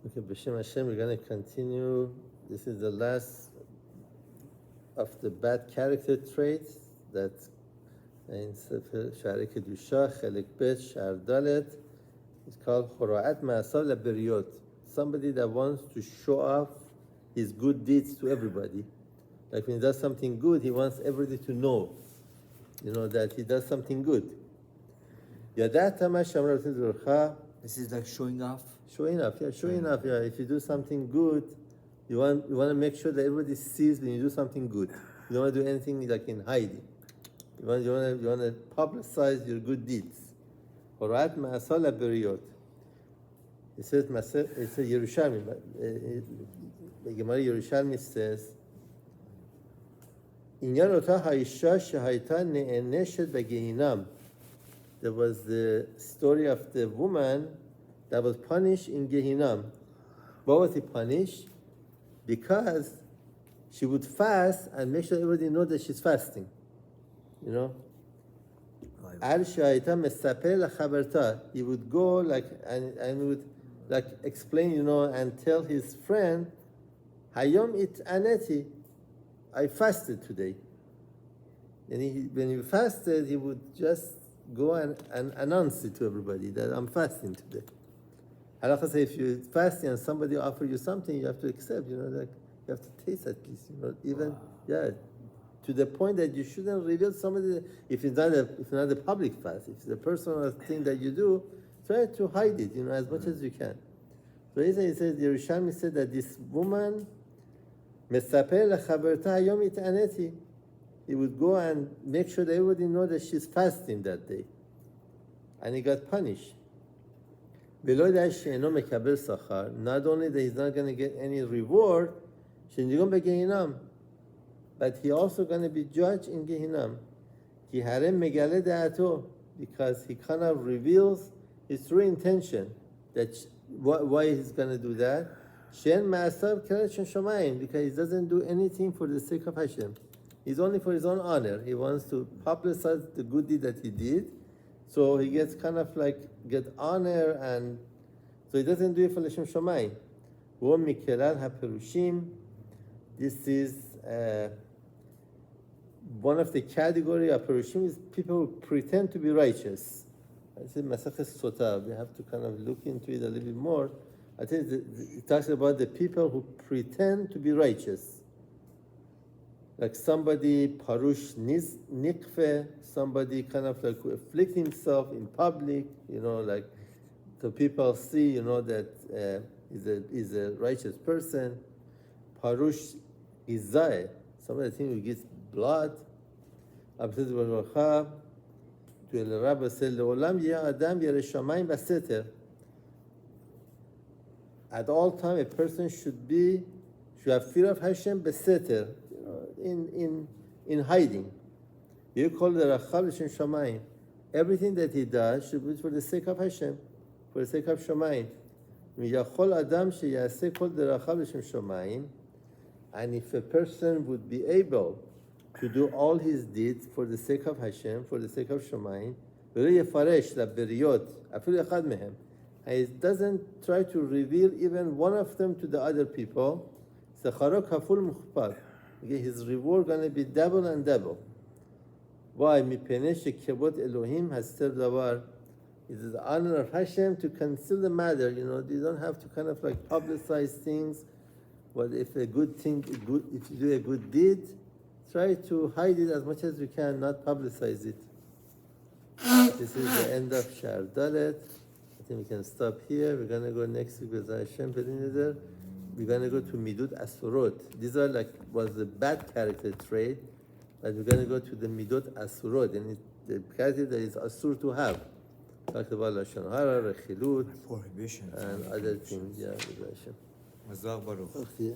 Okay, B'Shem Hashem, we're going to continue. This is the last of the bad character traits that in שערי קדושה, חלק ב', שער ד', it's called חורעת מעשיו לבריות. Somebody that wants to show off his good deeds to everybody. Like when he does something good, he wants everybody to know, that he does something good. ידעת מה שאמר רבי זרחה. This is like showing off? Showing off. If you do something good, you want to make sure that everybody sees when you do something good. You don't want to do anything like in hiding. You want to publicize your good deeds. Horat ma'asah laberiyot. It says Yerushalmi. The Gemara Yerushalmi says, Inyan otah ha'isha shehayta ne'eneshet begehinam. There was the story of the woman that was punished in Gehinam. Why was he punished? Because she would fast and make sure everybody knows that she's fasting. He would go and would explain, and tell his friend, Hayom it aneti, I fasted today. And when he fasted, he would just go and announce it to everybody that I'm fasting today. Halakha say if you're fasting and somebody offers you something, you have to accept, you have to taste at least, to the point that you shouldn't reveal somebody, if it's not a public fast, if it's a personal thing that you do, try to hide it, as much as you can. So he says, Yerushalmi said that this woman, Mesaper lechaberta hayom it'aneti, he would go and make sure that everybody knows that she's fasting that day. And he got punished. Not only that he's not going to get any reward, but he also going to be judged in Gehinam. Because he kind of reveals his true intention, that why he's going to do that. Because he doesn't do anything for the sake of Hashem. He's only for his own honor. He wants to publicize the good deed that he did. So he gets kind of get honor, and so he doesn't do it for L'Shem Shamayim. This is one of the category of Perushim is people who pretend to be righteous. I said Masachet Sota. We have to kind of look into it a little bit more. I think it talks about the people who pretend to be righteous. Like somebody parush nikfe, somebody kind of who afflict himself in public, so people see, that he's a righteous person. Parush izay, somebody who gets blood. At all time, a person should have fear of Hashem beseter. In hiding. You call the Rachab L'Shem Shamayim. Everything that he does should be for the sake of Hashem, for the sake of Shamayim. Yachol Adam sheyaseh kol derachab L'Shem Shamayim. And if a person would be able to do all his deeds for the sake of Hashem, for the sake of Shamayim, ולא יפרש לבריות, אפילו אחד מהם, and he doesn't try to reveal even one of them to the other people, שכרו כפול מוכפל. His reward going to be double and double. Why? מפני שכבוד אלוהים הסתר דבר. It is the honor of Hashem to conceal the matter. You don't have to kind of publicize things. But if if you do a good deed, try to hide it as much as you can, not publicize it. This is the end of Sha'ar Dalet. I think we can stop here. We're going to go next week with Hashem. We're going to go to Midut Asurot. These are was the bad character trait, but we're going to go to the Midut Asurot, and the character that is Asur to have. Talk about Lashon Hara, Rechilut, prohibition, and other things. Yeah, with Hashem. Mazar Baruch. Okay.